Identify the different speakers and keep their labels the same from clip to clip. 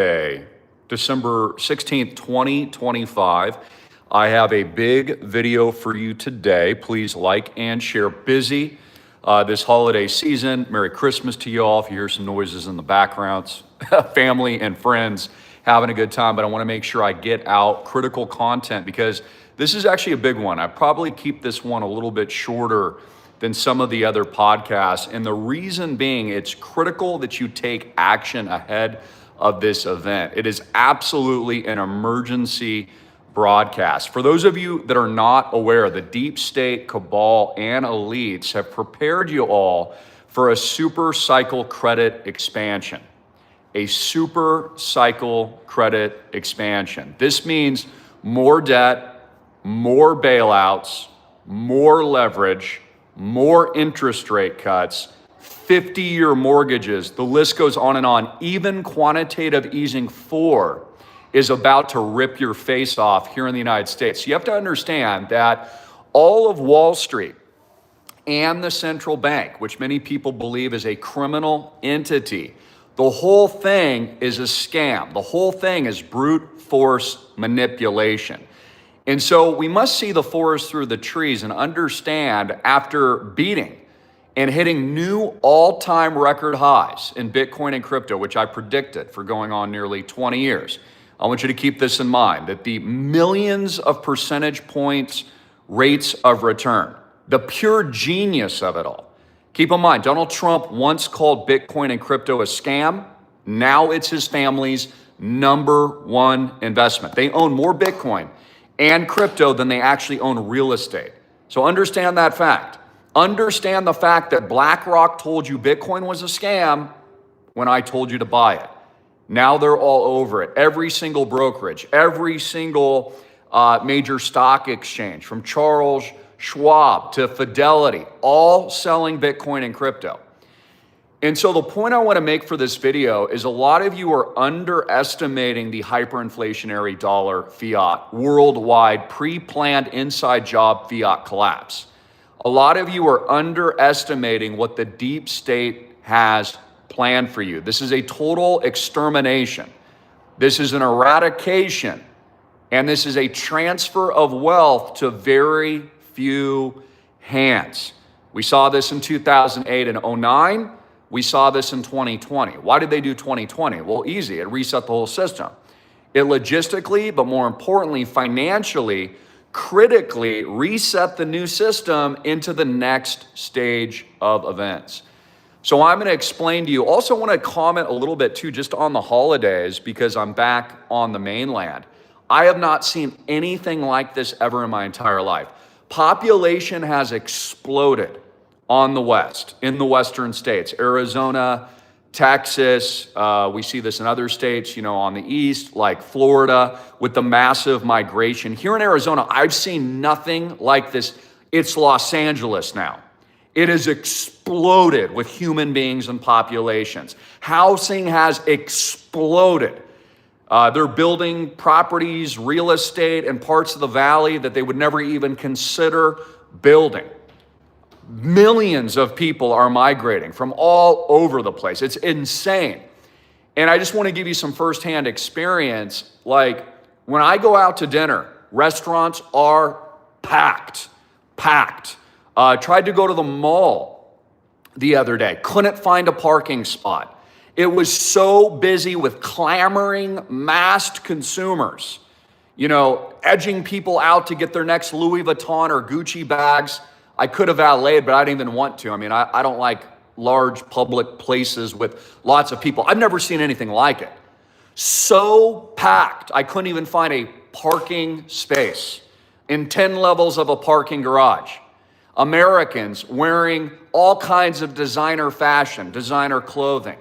Speaker 1: Tuesday, December 16th, 2025. I have a big video for you today. Please like and share. Busy this holiday season. Merry Christmas to you all. If you hear some noises in the backgrounds, family and friends having a good time, but I want to make sure I get out critical content because this is actually a big one. I probably keep this one a little bit shorter than some of the other podcasts. And the reason being, it's critical that you take action ahead of this event. It is absolutely an emergency broadcast. For those of you that are not aware, the deep state, cabal, and elites have prepared you all for a super cycle credit expansion. A super cycle credit expansion. This means more debt, more bailouts, more leverage, more interest rate cuts, 50-year mortgages, the list goes on and on. Even quantitative easing 4 is about to rip your face off here in the United States. You have to understand that all of Wall Street and the central bank, which many people believe is a criminal entity, the whole thing is a scam. The whole thing is brute force manipulation. And so we must see the forest through the trees and understand, after beating and hitting new all-time record highs in Bitcoin and crypto, which I predicted for going on nearly 20 years, I want you to keep this in mind, that the millions of percentage points rates of return, the pure genius of it all. Keep in mind, Donald Trump once called Bitcoin and crypto a scam. Now it's his family's #1 investment. They own more Bitcoin and crypto than they actually own real estate. So understand that fact. Understand the fact that BlackRock told you Bitcoin was a scam when I told you to buy it. Now they're all over it. Every single brokerage, every single major stock exchange, from Charles Schwab to Fidelity, all selling Bitcoin and crypto. And so the point I want to make for this video is a lot of you are underestimating the hyperinflationary dollar fiat worldwide pre-planned inside job fiat collapse. A lot of you are underestimating what the deep state has planned for you. This is a total extermination. This is an eradication. And this is a transfer of wealth to very few hands. We saw this in 2008 and 09. We saw this in 2020. Why did they do 2020? Well, easy. It reset the whole system. It logistically, but more importantly, financially, critically reset the new system into the next stage of events. So I'm going to explain to you. Also want to comment a little bit too, just on the holidays, because I'm back on the mainland. I have not seen anything like this ever in my entire life. Population has exploded on the West, in the Western states, Arizona, Texas. We see this in other states, on the East, like Florida, with the massive migration. Here in Arizona, I've seen nothing like this. It's Los Angeles now. It has exploded with human beings and populations. Housing has exploded. They're building properties, real estate, and parts of the valley that they would never even consider building. Millions of people are migrating from all over the place. It's insane. And I just want to give you some firsthand experience. Like when I go out to dinner, restaurants are packed. Tried to go to the mall the other day. Couldn't find a parking spot. It was so busy with clamoring, masked consumers, edging people out to get their next Louis Vuitton or Gucci bags. I could have valeted, but I didn't even want to. I don't like large public places with lots of people. I've never seen anything like it. So packed, I couldn't even find a parking space in 10 levels of a parking garage. Americans wearing all kinds of designer fashion, designer clothing.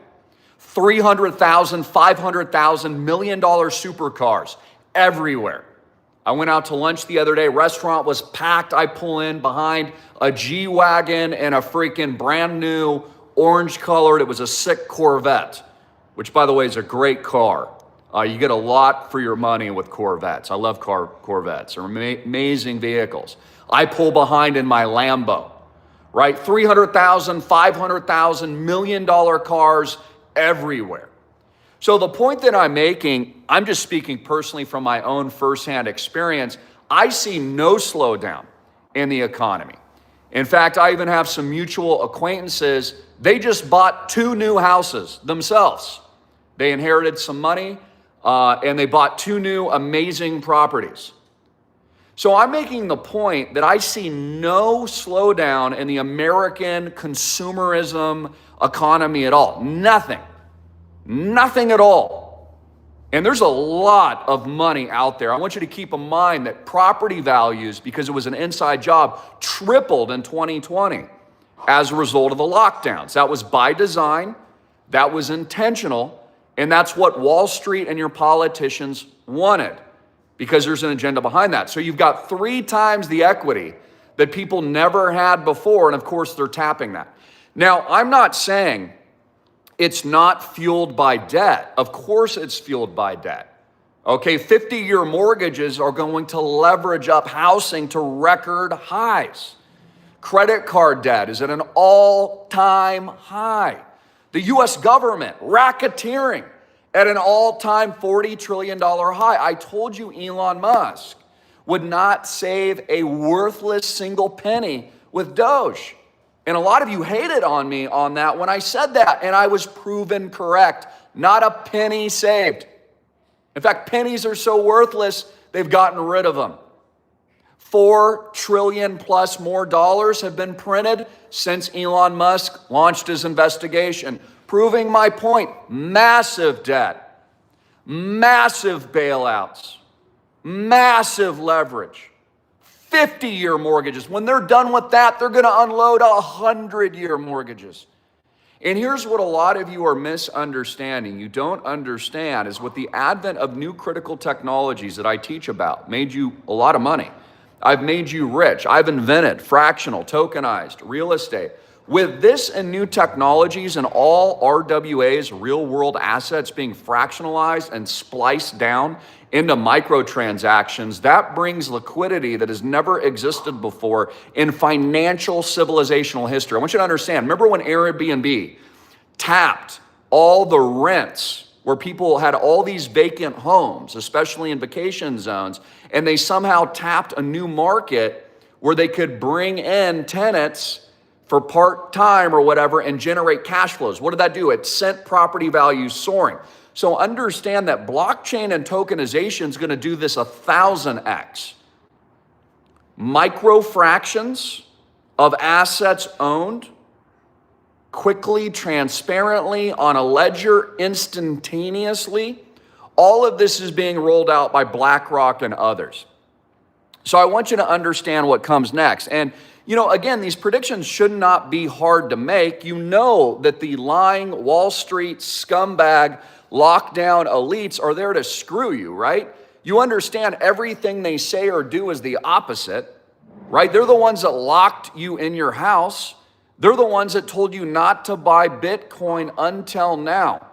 Speaker 1: $300,000, $500,000, $1 million supercars everywhere. I went out to lunch the other day. Restaurant was packed. I pull in behind a G-Wagon and a freaking brand new orange colored, it was a sick Corvette, which by the way is a great car. You get a lot for your money with Corvettes. I love Corvettes. They're amazing vehicles. I pull behind in my Lambo, right? $300,000, $500,000, $1 million cars everywhere. So the point that I'm making, I'm just speaking personally from my own firsthand experience. I see no slowdown in the economy. In fact, I even have some mutual acquaintances. They just bought 2 new houses themselves. They inherited some money and they bought 2 new amazing properties. So I'm making the point that I see no slowdown in the American consumerism economy at all. Nothing. Nothing at all. And there's a lot of money out there. I want you to keep in mind that property values, because it was an inside job, tripled in 2020 as a result of the lockdowns. That was by design, that was intentional, and that's what Wall Street and your politicians wanted, because there's an agenda behind that. So you've got 3 times the equity that people never had before, and of course they're tapping that. Now, I'm not saying it's not fueled by debt. Of course it's fueled by debt. Okay, 50-year mortgages are going to leverage up housing to record highs. Credit card debt is at an all-time high. The US government racketeering at an all-time $40 trillion high. I told you Elon Musk would not save a worthless single penny with Doge. And a lot of you hated on me on that when I said that, and I was proven correct. Not a penny saved. In fact, pennies are so worthless, they've gotten rid of them. $4 trillion plus more dollars have been printed since Elon Musk launched his investigation, proving my point. Massive debt, massive bailouts, massive leverage. 50-year mortgages. When they're done with that, they're going to unload 100-year mortgages. And here's what a lot of you are misunderstanding. You don't understand is with the advent of new critical technologies that I teach about, made you a lot of money. I've made you rich. I've invented fractional, tokenized, real estate. With this and new technologies and all RWAs, real world assets being fractionalized and spliced down into microtransactions, that brings liquidity that has never existed before in financial civilizational history. I want you to understand, remember when Airbnb tapped all the rents where people had all these vacant homes, especially in vacation zones, and they somehow tapped a new market where they could bring in tenants for part-time or whatever and generate cash flows. What did that do? It sent property values soaring. So understand that blockchain and tokenization is going to do this 1,000x. Micro fractions of assets owned quickly, transparently, on a ledger, instantaneously. All of this is being rolled out by BlackRock and others. So I want you to understand what comes next. And you know, again, these predictions should not be hard to make. You know that the lying Wall Street scumbag lockdown elites are there to screw you, right? You understand everything they say or do is the opposite, right? They're the ones that locked you in your house. They're the ones that told you not to buy Bitcoin until now.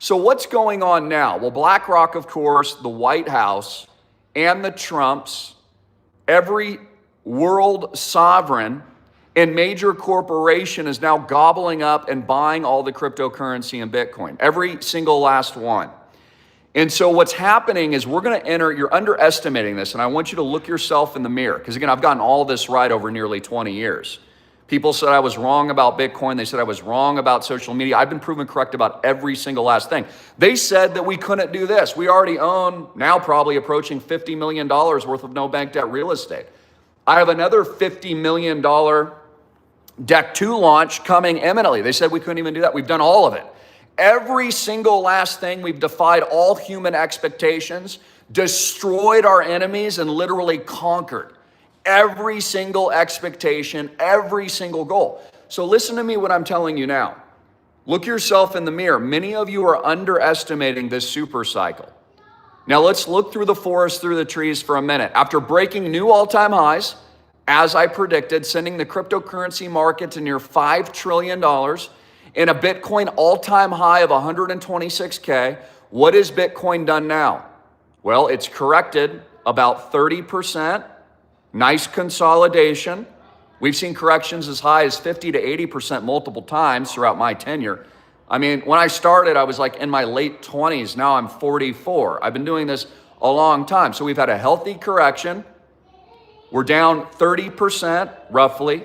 Speaker 1: So what's going on now? Well, BlackRock, of course, the White House, and the Trumps, every world sovereign and major corporation is now gobbling up and buying all the cryptocurrency and Bitcoin, every single last one. And so what's happening is we're going to enter, you're underestimating this, and I want you to look yourself in the mirror, because again, I've gotten all this right over nearly 20 years. People said I was wrong about Bitcoin. They said I was wrong about social media. I've been proven correct about every single last thing. They said that we couldn't do this. We already own, now probably approaching $50 million worth of no bank debt real estate. I have another $50 million Deck 2 launch coming imminently. They said we couldn't even do that. We've done all of it. Every single last thing, we've defied all human expectations, destroyed our enemies, and literally conquered every single expectation, every single goal. So listen to me what I'm telling you now. Look yourself in the mirror. Many of you are underestimating this super cycle. Now let's look through the forest, through the trees for a minute. After breaking new all-time highs, as I predicted, sending the cryptocurrency market to near $5 trillion and a Bitcoin all-time high of 126K, what has Bitcoin done now? Well, it's corrected about 30%, nice consolidation. We've seen corrections as high as 50 to 80% multiple times throughout my tenure. I mean, when I started, I was like in my late 20s. Now I'm 44. I've been doing this a long time. So we've had a healthy correction. We're down 30% roughly,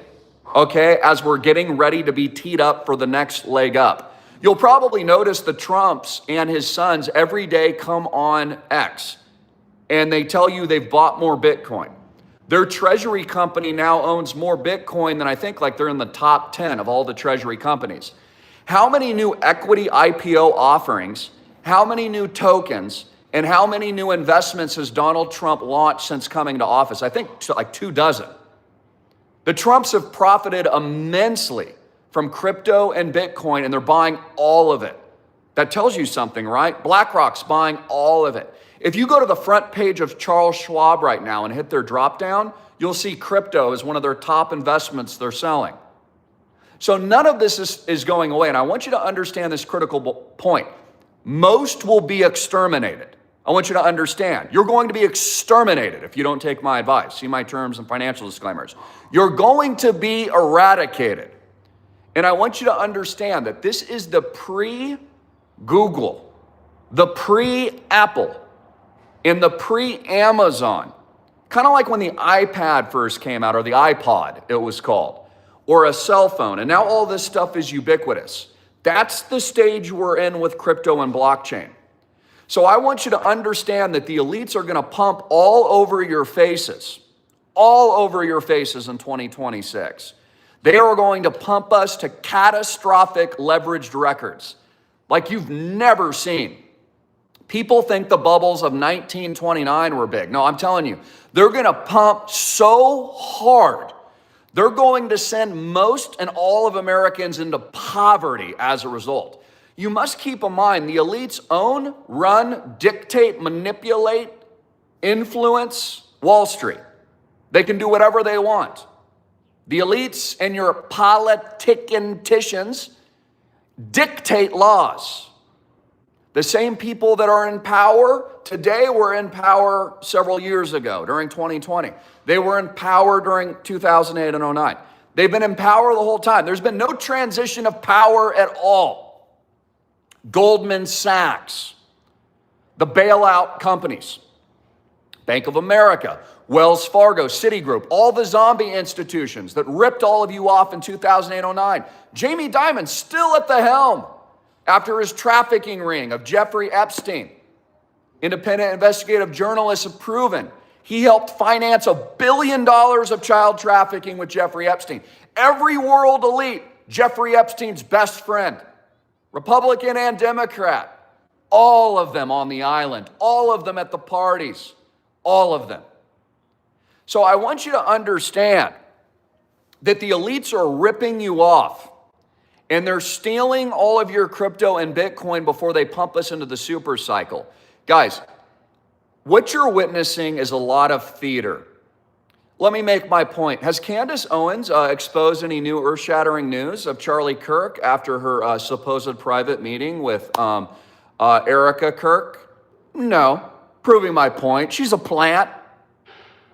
Speaker 1: okay, as we're getting ready to be teed up for the next leg up. You'll probably notice the Trumps and his sons every day come on X and they tell you they've bought more Bitcoin. Their treasury company now owns more Bitcoin than I think like they're in the top 10 of all the treasury companies. How many new equity IPO offerings, how many new tokens, and how many new investments has Donald Trump launched since coming to office? I think like 24. The Trumps have profited immensely from crypto and Bitcoin, and they're buying all of it. That tells you something, right? BlackRock's buying all of it. If you go to the front page of Charles Schwab right now and hit their drop down, you'll see crypto as one of their top investments they're selling. So none of this is going away, and I want you to understand this critical point. Most will be exterminated. I want you to understand, you're going to be exterminated if you don't take my advice. See my terms and financial disclaimers. You're going to be eradicated. And I want you to understand that this is the pre-Google, the pre-Apple, and the pre-Amazon. Kind of like when the iPad first came out, or the iPod, it was called, or a cell phone. And now all this stuff is ubiquitous. That's the stage we're in with crypto and blockchain. So I want you to understand that the elites are going to pump all over your faces in 2026. They are going to pump us to catastrophic leveraged records like you've never seen. People think the bubbles of 1929 were big. No, I'm telling you, they're going to pump so hard. They're going to send most and all of Americans into poverty as a result. You must keep in mind, the elites own, run, dictate, manipulate, influence Wall Street. They can do whatever they want. The elites and your politicians dictate laws. The same people that are in power today were in power several years ago during 2020. They were in power during 2008 and 09. They've been in power the whole time. There's been no transition of power at all. Goldman Sachs, the bailout companies, Bank of America, Wells Fargo, Citigroup, all the zombie institutions that ripped all of you off in 2008-09. Jamie Dimon still at the helm after his trafficking ring of Jeffrey Epstein. Independent investigative journalists have proven he helped finance $1 billion of child trafficking with Jeffrey Epstein. Every world elite, Jeffrey Epstein's best friend. Republican and Democrat, all of them on the island, all of them at the parties, all of them. So I want you to understand that the elites are ripping you off and they're stealing all of your crypto and Bitcoin before they pump us into the super cycle. Guys, what you're witnessing is a lot of theater. Let me make my point. Has Candace Owens exposed any new earth-shattering news of Charlie Kirk after her supposed private meeting with Erica Kirk? No. Proving my point. She's a plant.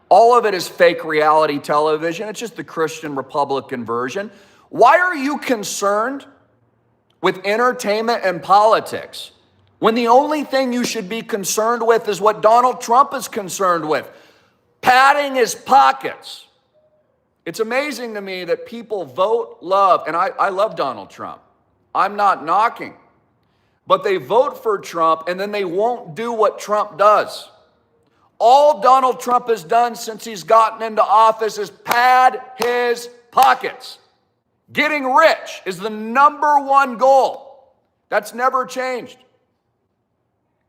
Speaker 1: All of it is fake reality television. It's just the Christian Republican version. Why are you concerned with entertainment and politics when the only thing you should be concerned with is what Donald Trump is concerned with? Padding his pockets. It's amazing to me that people vote love, and I love Donald Trump. I'm not knocking. But they vote for Trump and then they won't do what Trump does. All Donald Trump has done since he's gotten into office is pad his pockets. Getting rich is the number one goal. That's never changed.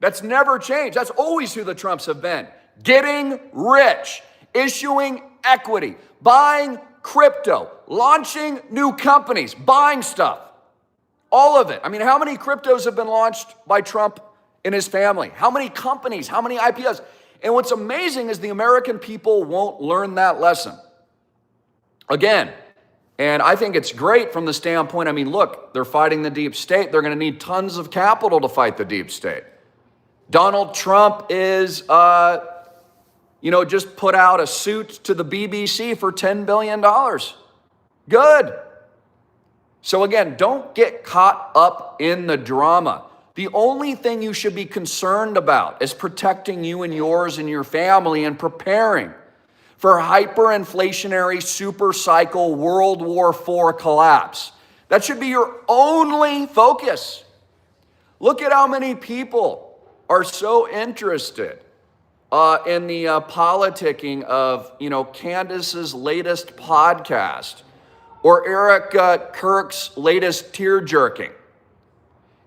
Speaker 1: That's never changed. That's always who the Trumps have been. Getting rich, issuing equity, buying crypto, launching new companies, buying stuff. All of it. I mean, how many cryptos have been launched by Trump and his family? How many companies? How many IPOs? And what's amazing is the American people won't learn that lesson. Again, and I think it's great from the standpoint, I mean, look, they're fighting the deep state. They're going to need tons of capital to fight the deep state. Donald Trump is, just put out a suit to the BBC for $10 billion. Good. So again, don't get caught up in the drama. The only thing you should be concerned about is protecting you and yours and your family and preparing for hyperinflationary super cycle World War IV collapse. That should be your only focus. Look at how many people are so interested in the politicking of, Candace's latest podcast or Eric Kirk's latest tear jerking.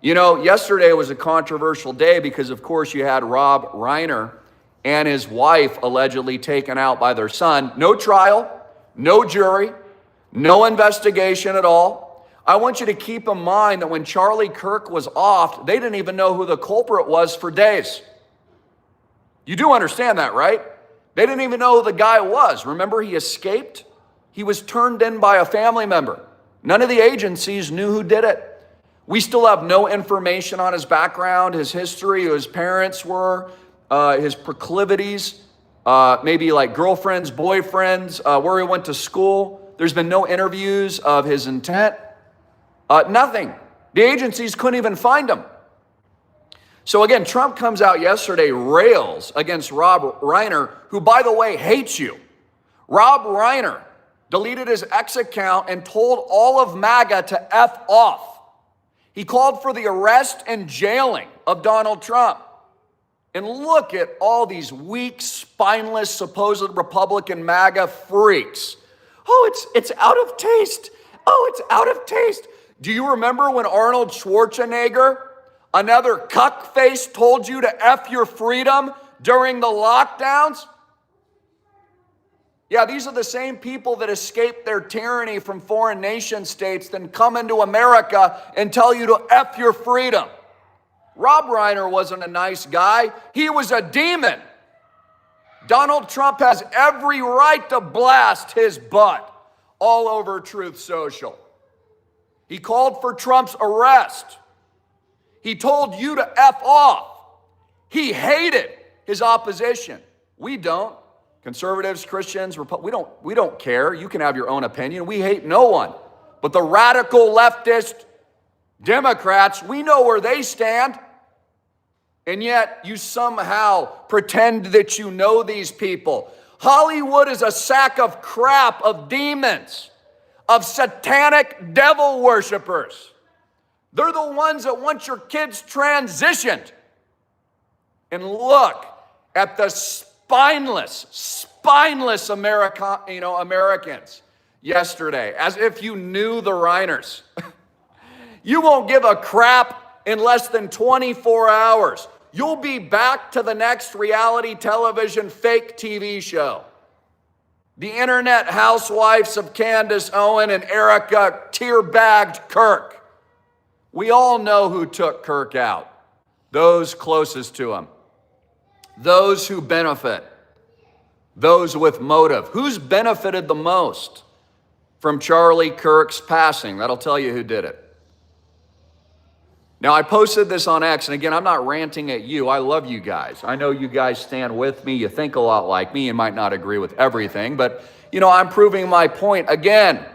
Speaker 1: Yesterday was a controversial day because, of course, you had Rob Reiner and his wife allegedly taken out by their son. No trial, no jury, no investigation at all. I want you to keep in mind that when Charlie Kirk was offed, they didn't even know who the culprit was for days. You do understand that, right? They didn't even know who the guy was. Remember, he escaped? He was turned in by a family member. None of the agencies knew who did it. We still have no information on his background, his history, who his parents were, his proclivities, maybe like girlfriends, boyfriends, where he went to school. There's been no interviews of his intent. Nothing. The agencies couldn't even find him. So again, Trump comes out yesterday, rails against Rob Reiner, who, by the way, hates you. Rob Reiner deleted his X account and told all of MAGA to F off. He called for the arrest and jailing of Donald Trump. And look at all these weak, spineless, supposed Republican MAGA freaks. Oh, it's out of taste. Oh, it's out of taste. Do you remember when Arnold Schwarzenegger, another cuckface, told you to F your freedom during the lockdowns? Yeah, these are the same people that escaped their tyranny from foreign nation states, then come into America and tell you to F your freedom. Rob Reiner wasn't a nice guy. He was a demon. Donald Trump has every right to blast his butt all over Truth Social. He called for Trump's arrest. He told you to F off. He hated his opposition. We don't. Conservatives, Christians, we don't care. You can have your own opinion. We hate no one. But the radical leftist Democrats, we know where they stand. And yet you somehow pretend that you know these people. Hollywood is a sack of crap, of demons, of satanic devil worshipers. They're the ones that want your kids transitioned. And look at the spineless Americans yesterday, as if you knew the Reiners. You won't give a crap in less than 24 hours. You'll be back to the next reality television fake TV show. The internet housewives of Candace Owen and Erica tear-bagged Kirk. We all know who took Kirk out. Those closest to him. Those who benefit. Those with motive. Who's benefited the most from Charlie Kirk's passing? That'll tell you who did it. Now, I posted this on X, and again, I'm not ranting at you. I love you guys. I know you guys stand with me. You think a lot like me. You might not agree with everything, but, I'm proving my point. Again,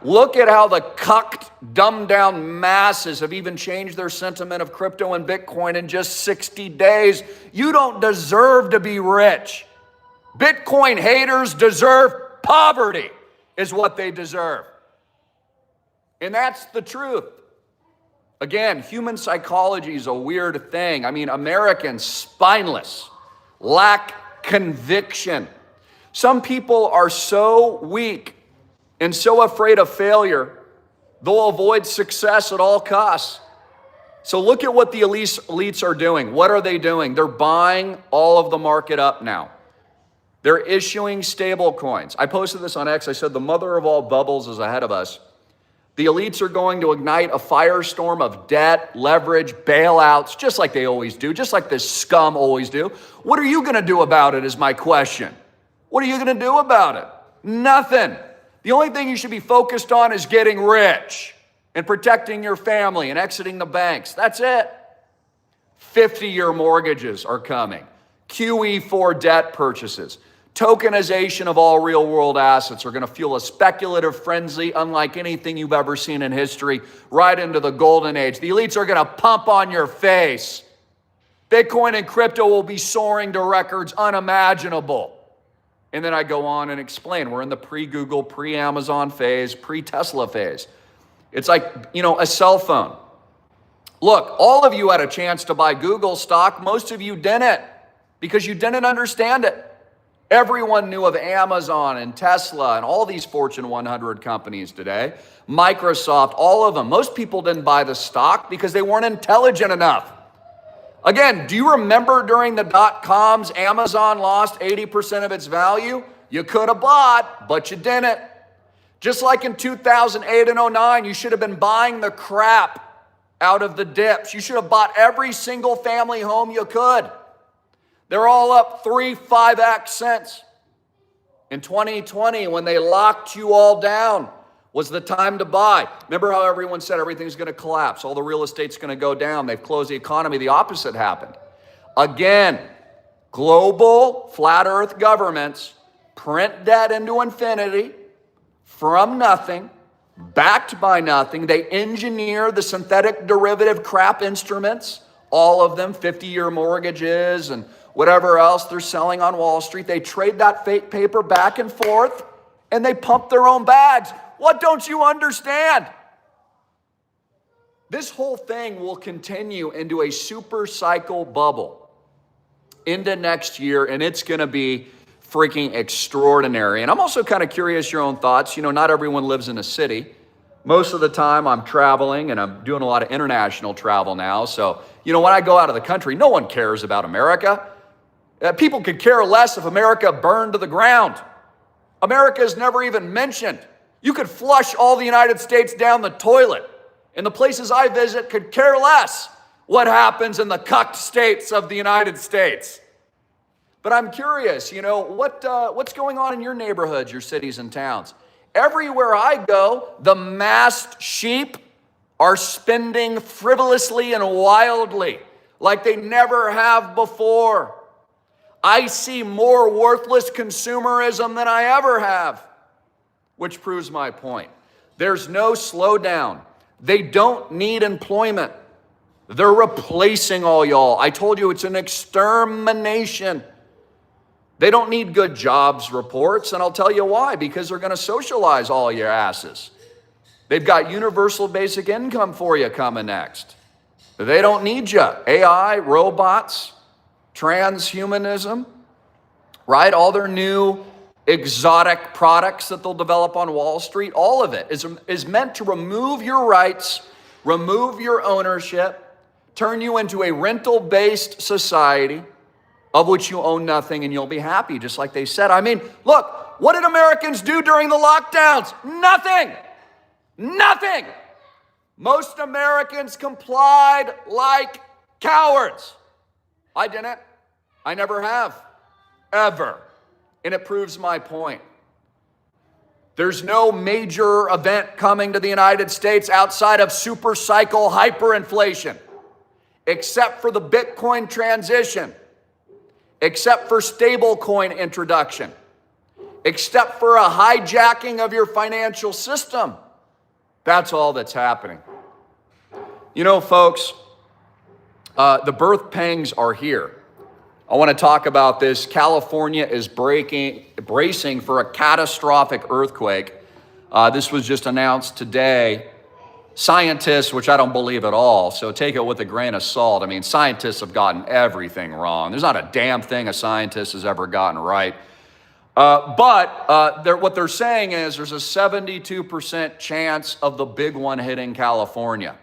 Speaker 1: look at how the cucked, dumbed-down masses have even changed their sentiment of crypto and Bitcoin in just 60 days. You don't deserve to be rich. Bitcoin haters deserve poverty, is what they deserve. And that's the truth. Again, human psychology is a weird thing. Americans, spineless, lack conviction. Some people are so weak and so afraid of failure, they'll avoid success at all costs. So look at what the elites are doing. What are they doing? They're buying all of the market up now. They're issuing stable coins. I posted this on X. I said the mother of all bubbles is ahead of us. The elites are going to ignite a firestorm of debt, leverage, bailouts, just like they always do, just like this scum always do. What are you going to do about it is my question. What are you going to do about it? Nothing. The only thing you should be focused on is getting rich and protecting your family and exiting the banks. That's it. 50-year mortgages are coming. QE4 debt purchases. Tokenization of all real world assets are going to fuel a speculative frenzy unlike anything you've ever seen in history, right into the golden age. The elites are going to pump on your face. Bitcoin and crypto will be soaring to records unimaginable. And then I go on and explain, we're in the pre-Google, pre-Amazon phase, pre-Tesla phase. It's like, a cell phone. Look, all of you had a chance to buy Google stock. Most of you didn't because you didn't understand it. Everyone knew of Amazon and Tesla and all these Fortune 100 companies today. Microsoft, all of them. Most people didn't buy the stock because they weren't intelligent enough. Again, do you remember during the dot-coms, Amazon lost 80% of its value? You could have bought, but you didn't. Just like in 2008 and 09, you should have been buying the crap out of the dips. You should have bought every single family home you could. They're all up 5x since. In 2020, when they locked you all down, was the time to buy. Remember how everyone said everything's going to collapse, all the real estate's going to go down, they've closed the economy. The opposite happened. Again, global flat earth governments print debt into infinity from nothing, backed by nothing. They engineer the synthetic derivative crap instruments, all of them, 50-year mortgages and whatever else they're selling on Wall Street. They trade that fake paper back and forth, and they pump their own bags. What don't you understand? This whole thing will continue into a super cycle bubble into next year, and it's going to be freaking extraordinary. And I'm also kind of curious your own thoughts. Not everyone lives in a city. Most of the time I'm traveling, and I'm doing a lot of international travel now. So, when I go out of the country, no one cares about America. People could care less if America burned to the ground. America is never even mentioned. You could flush all the United States down the toilet, and the places I visit could care less what happens in the cucked states of the United States. But I'm curious, what's going on in your neighborhoods, your cities and towns? Everywhere I go, the massed sheep are spending frivolously and wildly like they never have before. I see more worthless consumerism than I ever have, which proves my point. There's no slowdown. They don't need employment. They're replacing all y'all. I told you it's an extermination. They don't need good jobs reports, and I'll tell you why. Because they're going to socialize all your asses. They've got universal basic income for you coming next. They don't need you. AI, robots, transhumanism, right? All their new exotic products that they'll develop on Wall Street, all of it is meant to remove your rights, remove your ownership, turn you into a rental-based society of which you own nothing, and you'll be happy, just like they said. I mean, look, what did Americans do during the lockdowns? Nothing. Nothing. Most Americans complied like cowards. I didn't. I never have, ever. And it proves my point. There's no major event coming to the United States outside of super cycle hyperinflation, except for the Bitcoin transition, except for stablecoin introduction, except for a hijacking of your financial system. That's all that's happening. Folks, the birth pangs are here. I want to talk about this. California is bracing for a catastrophic earthquake. This was just announced today. Scientists, which I don't believe at all, so take it with a grain of salt. I mean, scientists have gotten everything wrong. There's not a damn thing a scientist has ever gotten right. But what they're saying is there's a 72% chance of the big one hitting California.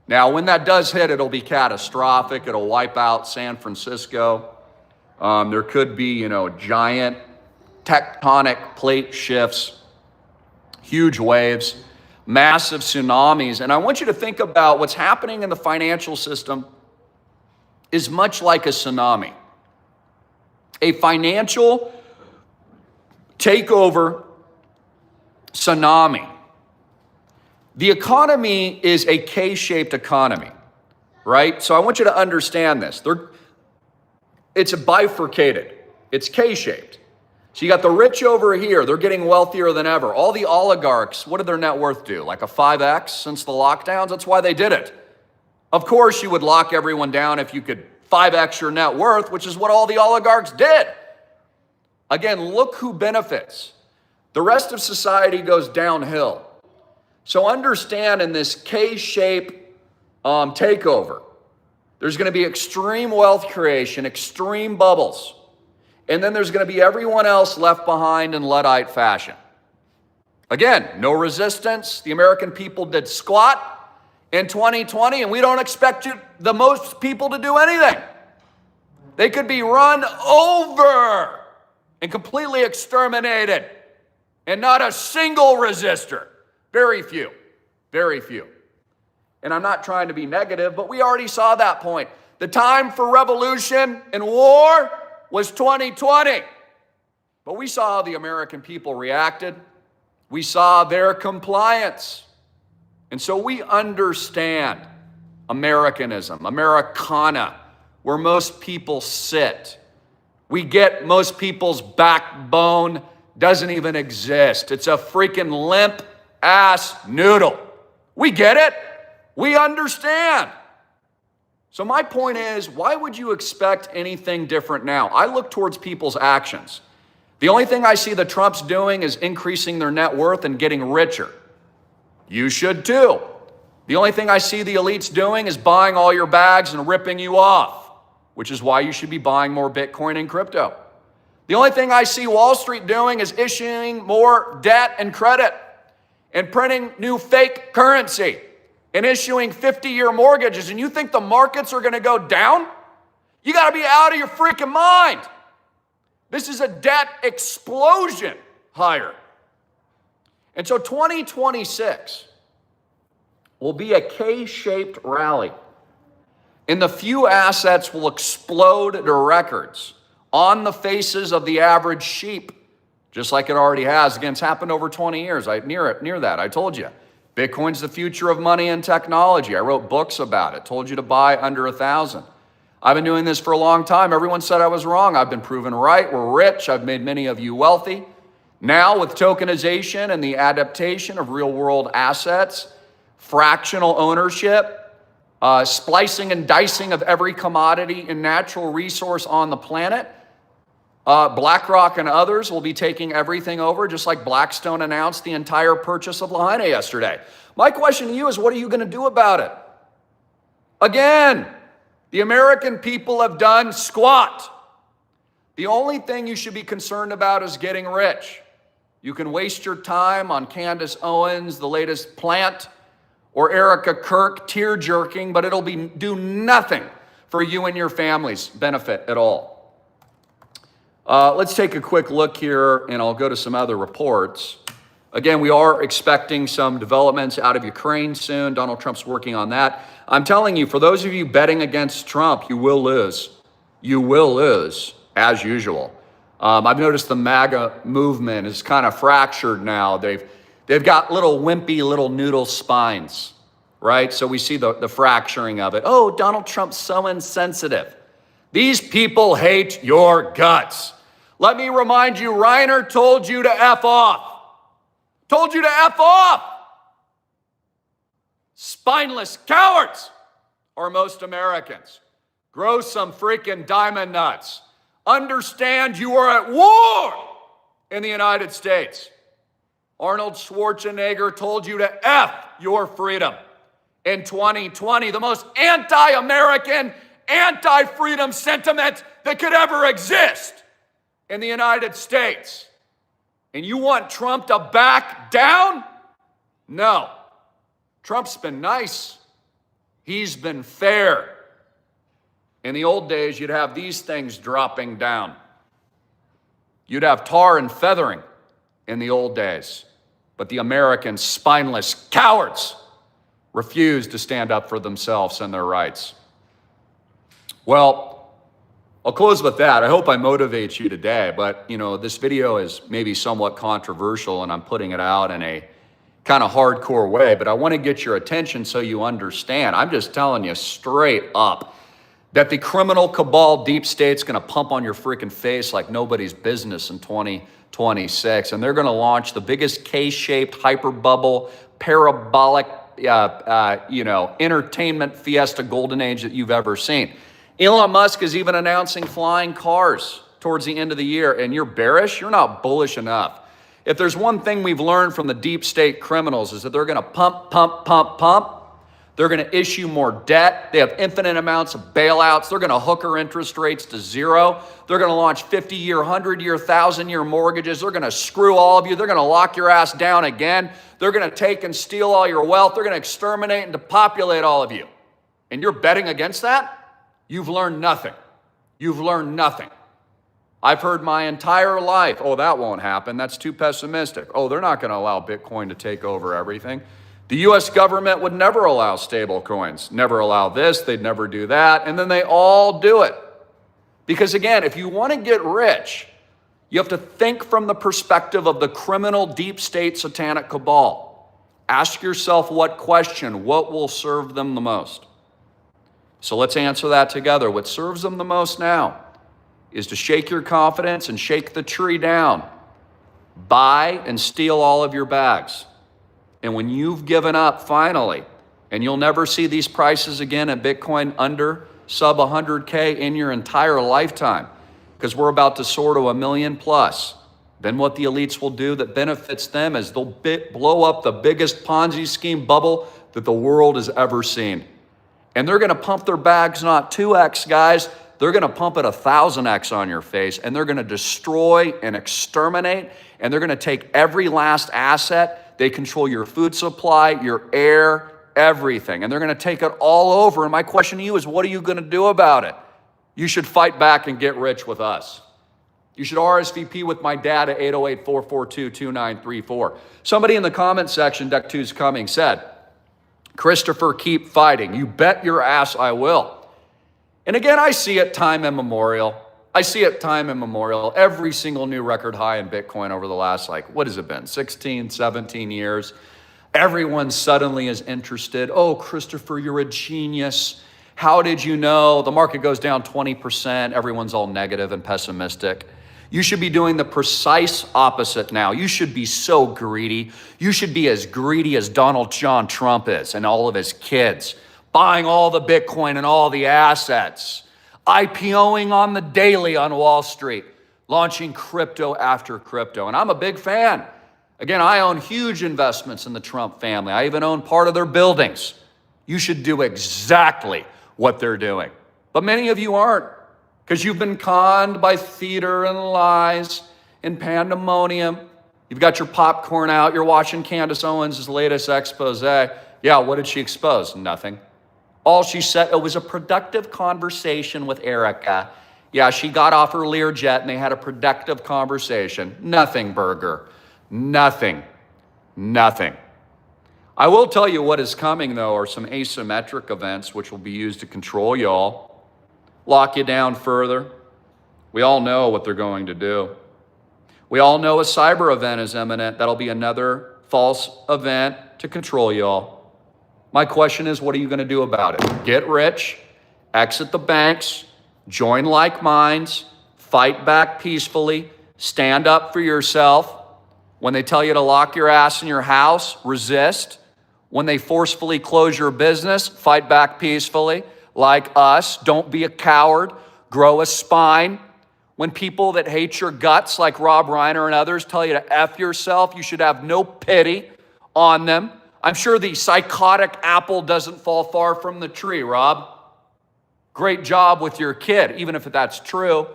Speaker 1: Now, when that does hit, it'll be catastrophic. It'll wipe out San Francisco. There could be, giant tectonic plate shifts, huge waves, massive tsunamis. And I want you to think about what's happening in the financial system is much like a tsunami. A financial takeover tsunami. The economy is a K-shaped economy, right? So I want you to understand this. It's bifurcated. It's K-shaped. So you got the rich over here. They're getting wealthier than ever. All the oligarchs, what did their net worth do? Like a 5X since the lockdowns? That's why they did it. Of course, you would lock everyone down if you could 5X your net worth, which is what all the oligarchs did. Again, look who benefits. The rest of society goes downhill. So understand in this K-shaped takeover, there's going to be extreme wealth creation, extreme bubbles. And then there's going to be everyone else left behind in Luddite fashion. Again, no resistance. The American people did squat in 2020, and we don't expect the most people to do anything. They could be run over and completely exterminated, and not a single resistor. Very few, very few. And I'm not trying to be negative, but we already saw that point. The time for revolution and war was 2020. But we saw how the American people reacted. We saw their compliance. And so we understand Americanism, Americana, where most people sit. We get most people's backbone doesn't even exist. It's a freaking limp ass noodle. We get it. We understand. So my point is, why would you expect anything different now? I look towards people's actions. The only thing I see the Trumps doing is increasing their net worth and getting richer. You should too. The only thing I see the elites doing is buying all your bags and ripping you off, which is why you should be buying more Bitcoin and crypto. The only thing I see Wall Street doing is issuing more debt and credit and printing new fake currency and issuing 50-year mortgages. And you think the markets are going to go down? You got to be out of your freaking mind. This is a debt explosion higher. And so 2026 will be a K-shaped rally. And the few assets will explode to records on the faces of the average sheep, just like it already has. Again, it's happened over 20 years. Near that, I told you. Bitcoin's the future of money and technology. I wrote books about it. Told you to buy under 1,000. I've been doing this for a long time. Everyone said I was wrong. I've been proven right. We're rich. I've made many of you wealthy. Now with tokenization and the adaptation of real-world assets, fractional ownership, splicing and dicing of every commodity and natural resource on the planet, BlackRock and others will be taking everything over, just like Blackstone announced the entire purchase of Lahaina yesterday. My question to you is, what are you going to do about it? Again, the American people have done squat. The only thing you should be concerned about is getting rich. You can waste your time on Candace Owens, the latest plant, or Erica Kirk tear-jerking, but it'll do nothing for you and your family's benefit at all. Let's take a quick look here, and I'll go to some other reports. Again, we are expecting some developments out of Ukraine soon. Donald Trump's working on that. I'm telling you, for those of you betting against Trump, you will lose. You will lose, as usual. I've noticed the MAGA movement is kind of fractured now. They've got little wimpy little noodle spines, right? So we see the fracturing of it. Oh, Donald Trump's so insensitive. These people hate your guts. Let me remind you, Reiner told you to F off. Told you to F off. Spineless cowards are most Americans. Grow some freaking diamond nuts. Understand you are at war in the United States. Arnold Schwarzenegger told you to F your freedom in 2020, the most anti-American, anti-freedom sentiment that could ever exist in the United States. And you want Trump to back down? No. Trump's been nice. He's been fair. In the old days, you'd have these things dropping down. You'd have tar and feathering in the old days. But the American spineless cowards refuse to stand up for themselves and their rights. Well, I'll close with that. I hope I motivate you today, but this video is maybe somewhat controversial and I'm putting it out in a kind of hardcore way, but I want to get your attention so you understand. I'm just telling you straight up. that the criminal cabal deep state's going to pump on your freaking face like nobody's business in 2026. And they're going to launch the biggest K-shaped hyperbubble, parabolic, entertainment fiesta golden age that you've ever seen. Elon Musk is even announcing flying cars towards the end of the year, and you're bearish? You're not bullish enough. If there's one thing we've learned from the deep state criminals is that they're going to pump. They're going to issue more debt. They have infinite amounts of bailouts. They're going to hooker interest rates to zero. They're going to launch 50-year, 100-year, 1,000-year mortgages. They're going to screw all of you. They're going to lock your ass down again. They're going to take and steal all your wealth. They're going to exterminate and depopulate all of you. And you're betting against that? You've learned nothing. You've learned nothing. I've heard my entire life, oh, that won't happen. That's too pessimistic. Oh, they're not going to allow Bitcoin to take over everything. The US government would never allow stable coins, never allow this, they'd never do that, and then they all do it. Because again, if you want to get rich, you have to think from the perspective of the criminal deep state satanic cabal. Ask yourself what question, what will serve them the most? So let's answer that together. What serves them the most now is to shake your confidence and shake the tree down. Buy and steal all of your bags. And when you've given up finally, and you'll never see these prices again at Bitcoin under sub 100K in your entire lifetime, because we're about to soar to 1 million plus. Then what the elites will do that benefits them is they'll blow up the biggest Ponzi scheme bubble that the world has ever seen. And they're going to pump their bags not 2x, guys. They're going to pump it 1,000x on your face, and they're going to destroy and exterminate, and they're going to take every last asset. They control your food supply, your air, everything, and they're going to take it all over. And my question to you is, what are you going to do about it? You should fight back and get rich with us. You should RSVP with my dad at 808-442-2934. Somebody in the comment section, Deck 2's coming, said, Christopher, keep fighting. You bet your ass I will. And again, I see it time immemorial. Every single new record high in Bitcoin over the last, what has it been, 16, 17 years. Everyone suddenly is interested. Oh, Christopher, you're a genius. How did you know? The market goes down 20%. Everyone's all negative and pessimistic. You should be doing the precise opposite now. You should be so greedy. You should be as greedy as Donald John Trump is and all of his kids, buying all the Bitcoin and all the assets, IPOing on the daily on Wall Street, launching crypto after crypto. And I'm a big fan. Again, I own huge investments in the Trump family. I even own part of their buildings. You should do exactly what they're doing. But many of you aren't, because you've been conned by theater and lies and pandemonium. You've got your popcorn out. You're watching Candace Owens' latest expose. Yeah, what did she expose? Nothing. All she said, it was a productive conversation with Erica. Yeah, she got off her Learjet and they had a productive conversation. Nothing, Burger. Nothing. I will tell you what is coming, though, are some asymmetric events which will be used to control y'all, lock you down further. We all know what they're going to do. We all know a cyber event is imminent. That'll be another false event to control y'all. My question is, what are you going to do about it? Get rich, exit the banks, join like minds, fight back peacefully, stand up for yourself. When they tell you to lock your ass in your house, resist. When they forcefully close your business, fight back peacefully. Like us, don't be a coward, grow a spine. When people that hate your guts, like Rob Reiner and others, tell you to F yourself, you should have no pity on them. I'm sure the psychotic apple doesn't fall far from the tree, Rob. Great job with your kid, even if that's true.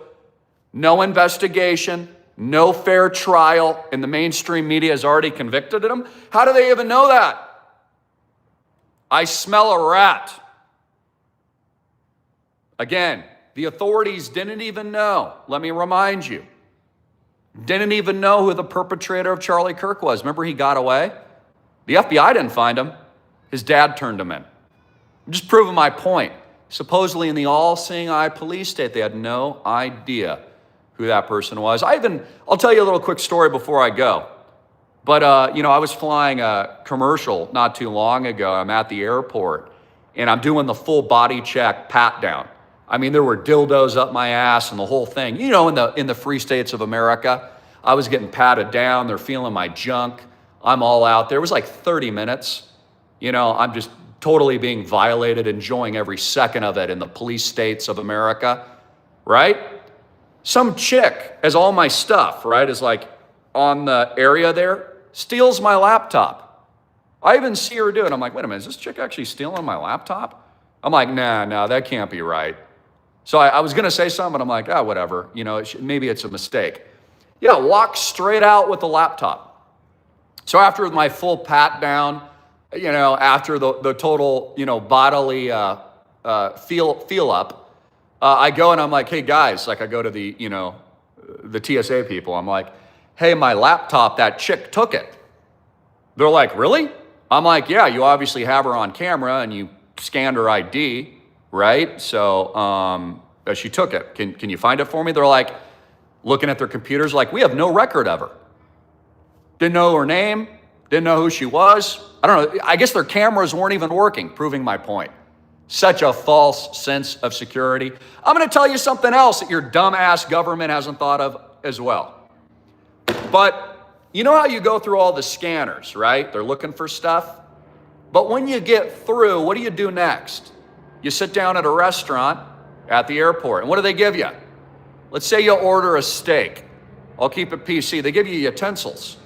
Speaker 1: No investigation, no fair trial, and the mainstream media has already convicted him. How do they even know that? I smell a rat. Again, the authorities didn't even know. Let me remind you. Didn't even know who the perpetrator of Charlie Kirk was. Remember, he got away? The FBI didn't find him. His dad turned him in. I'm just proving my point. Supposedly in the all-seeing eye police state, they had no idea who that person was. I'll tell you a little quick story before I go. But, I was flying a commercial not too long ago. I'm at the airport, and I'm doing the full body check pat down. I mean, there were dildos up my ass and the whole thing. You know, in the free states of America, I was getting patted down. They're feeling my junk. I'm all out there. It was like 30 minutes. You know, I'm just totally being violated, enjoying every second of it in the police states of America, right? Some chick has all my stuff, right, is like on the area there, steals my laptop. I even see her do it. I'm like, wait a minute, is this chick actually stealing my laptop? I'm like, nah, that can't be right. So I was going to say something, but I'm like, whatever. You know, maybe it's a mistake. Yeah, walk straight out with the laptop. So after my full pat down, you know, after the total, you know, bodily feel up, I go and I'm like, hey guys, like I go to the, you know, the TSA people. I'm like, hey, my laptop, that chick took it. They're like, really? I'm like, yeah, you obviously have her on camera and you scanned her ID, right? So she took it. Can you find it for me? They're like, looking at their computers, like, we have no record of her. Didn't know her name, didn't know who she was. I don't know, I guess their cameras weren't even working, proving my point. Such a false sense of security. I'm gonna tell you something else that your dumbass government hasn't thought of as well. But you know how you go through all the scanners, right? They're looking for stuff. But when you get through, what do you do next? You sit down at a restaurant at the airport, and what do they give you? Let's say you order a steak. I'll keep it PC. They give you utensils,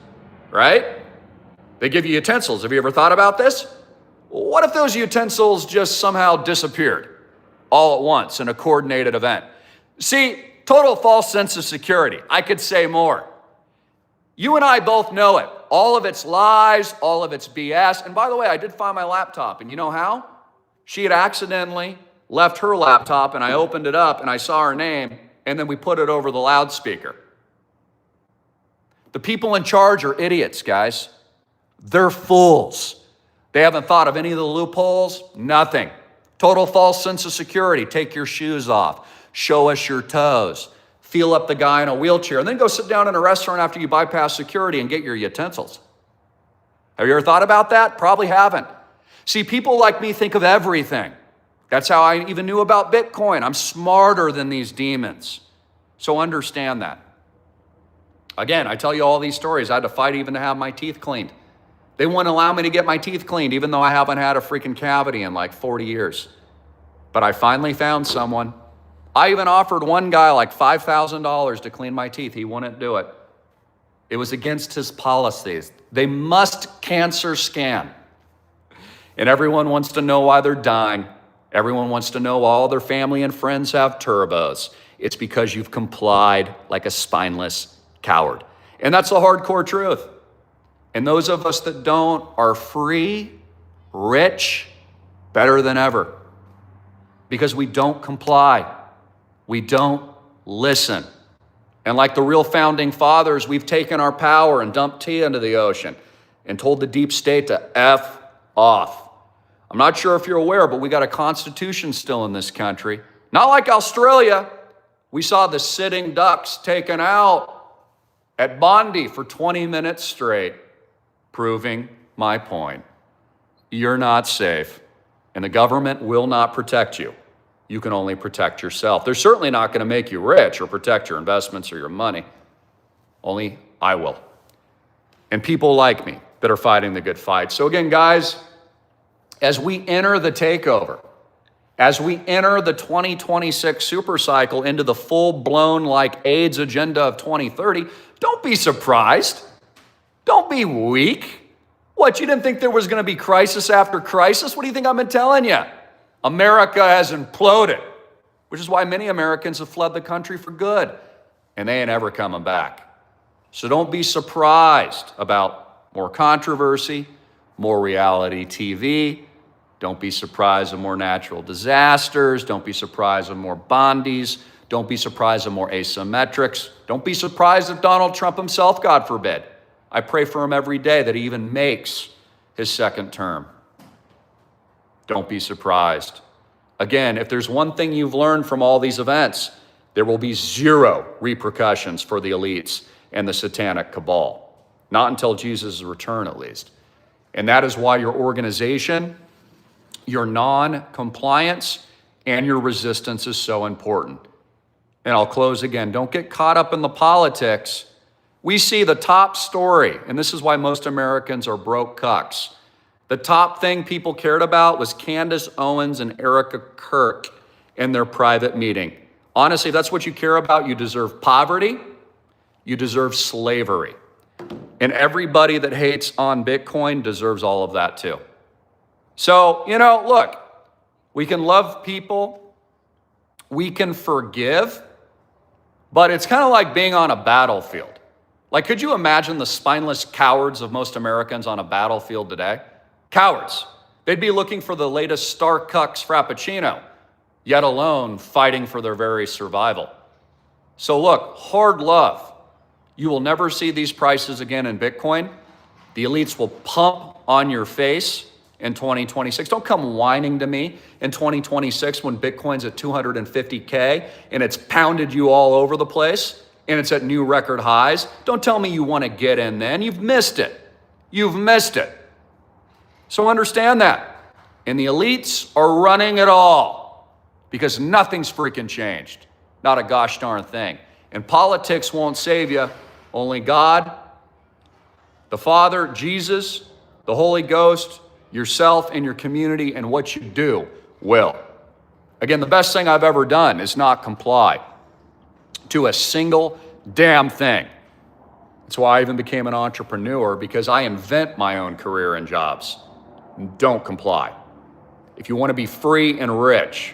Speaker 1: right? They give you utensils. Have you ever thought about this? What if those utensils just somehow disappeared all at once in a coordinated event? See, total false sense of security. I could say more. You and I both know it. All of it's lies, all of it's BS. And by the way, I did find my laptop, and you know how? She had accidentally left her laptop, and I opened it up, and I saw her name, and then we put it over the loudspeaker. The people in charge are idiots, guys. They're fools. They haven't thought of any of the loopholes, nothing. Total false sense of security. Take your shoes off. Show us your toes. Feel up the guy in a wheelchair, and then go sit down in a restaurant after you bypass security and get your utensils. Have you ever thought about that? Probably haven't. See, people like me think of everything. That's how I even knew about Bitcoin. I'm smarter than these demons. So understand that. Again, I tell you all these stories. I had to fight even to have my teeth cleaned. They wouldn't allow me to get my teeth cleaned, even though I haven't had a freaking cavity in like 40 years. But I finally found someone. I even offered one guy like $5,000 to clean my teeth. He wouldn't do it. It was against his policies. They must cancer scan. And everyone wants to know why they're dying. Everyone wants to know all their family and friends have turbos. It's because you've complied like a spineless coward. And that's the hardcore truth. And those of us that don't are free, rich, better than ever. Because we don't comply. We don't listen. And like the real founding fathers, we've taken our power and dumped tea into the ocean and told the deep state to F off. I'm not sure if you're aware, but we got a constitution still in this country. Not like Australia. We saw the sitting ducks taken out at Bondi for 20 minutes straight, proving my point. You're not safe, and the government will not protect you. You can only protect yourself. They're certainly not going to make you rich or protect your investments or your money. Only I will. And people like me that are fighting the good fight. So again, guys, as we enter the takeover, as we enter the 2026 super cycle into the full-blown like AIDS agenda of 2030, don't be surprised. Don't be weak. What, you didn't think there was going to be crisis after crisis? What do you think I've been telling you? America has imploded, which is why many Americans have fled the country for good, and they ain't ever coming back. So don't be surprised about more controversy, more reality TV. Don't be surprised at more natural disasters. Don't be surprised at more bondies. Don't be surprised at more asymmetrics. Don't be surprised if Donald Trump himself, God forbid. I pray for him every day that he even makes his second term. Don't be surprised. Again, if there's one thing you've learned from all these events, there will be zero repercussions for the elites and the satanic cabal. Not until Jesus' return, at least. And that is why your organization, your non-compliance, and your resistance is so important. And I'll close again. Don't get caught up in the politics. We see the top story, and this is why most Americans are broke cucks. The top thing people cared about was Candace Owens and Erica Kirk in their private meeting. Honestly, if that's what you care about, you deserve poverty, you deserve slavery. And everybody that hates on Bitcoin deserves all of that too. So, look, we can love people, we can forgive, but it's kind of like being on a battlefield. Like, could you imagine the spineless cowards of most Americans on a battlefield today? Cowards. They'd be looking for the latest Star Cucks Frappuccino, yet alone fighting for their very survival. So look, hard love. You will never see these prices again in Bitcoin. The elites will pump on your face in 2026. Don't come whining to me in 2026 when Bitcoin's at 250K and it's pounded you all over the place and it's at new record highs. Don't tell me you want to get in then. You've missed it. You've missed it. So understand that. And the elites are running it all because nothing's freaking changed. Not a gosh darn thing. And politics won't save you. Only God, the Father, Jesus, the Holy Ghost, yourself and your community and what you do will. Again, the best thing I've ever done is not comply to a single damn thing. That's why I even became an entrepreneur, because I invent my own career and jobs. Don't comply. If you want to be free and rich,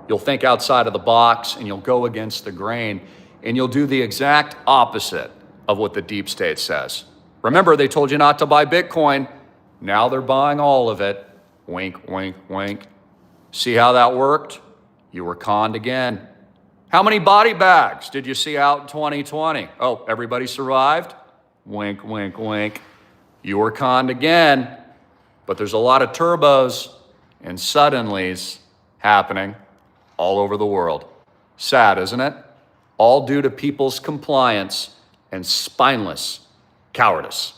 Speaker 1: you'll think outside of the box and you'll go against the grain and you'll do the exact opposite of what the deep state says. Remember, they told you not to buy Bitcoin. Now they're buying all of it. Wink, wink, wink. See how that worked? You were conned again. How many body bags did you see out in 2020? Oh, everybody survived? Wink, wink, wink. You were conned again. But there's a lot of turbos and suddenlies happening all over the world. Sad, isn't it? All due to people's compliance and spineless cowardice.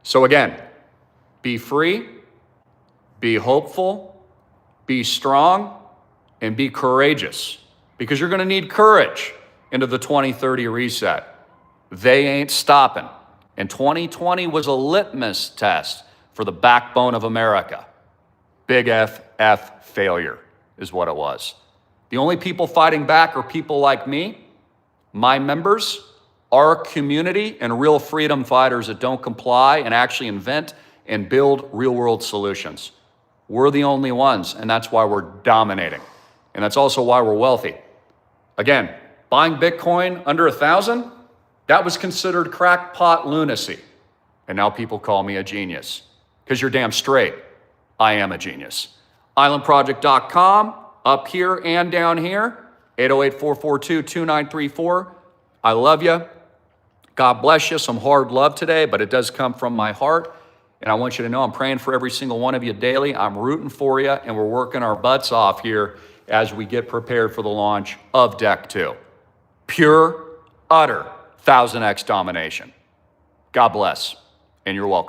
Speaker 1: So again, be free, be hopeful, be strong, and be courageous, because you're going to need courage into the 2030 reset. They ain't stopping. And 2020 was a litmus test for the backbone of America. Big F failure is what it was. The only people fighting back are people like me, my members, our community, and real freedom fighters that don't comply and actually invent and build real-world solutions. We're the only ones, and that's why we're dominating. And that's also why we're wealthy. Again, buying Bitcoin under 1,000, that was considered crackpot lunacy. And now people call me a genius. Because you're damn straight. I am a genius. Islandproject.com, up here and down here, 808-442-2934. I love you. God bless you. Some hard love today, but it does come from my heart. And I want you to know I'm praying for every single one of you daily. I'm rooting for you, and we're working our butts off here as we get prepared for the launch of Deck 2. Pure, utter 1000x domination. God bless, and you're welcome.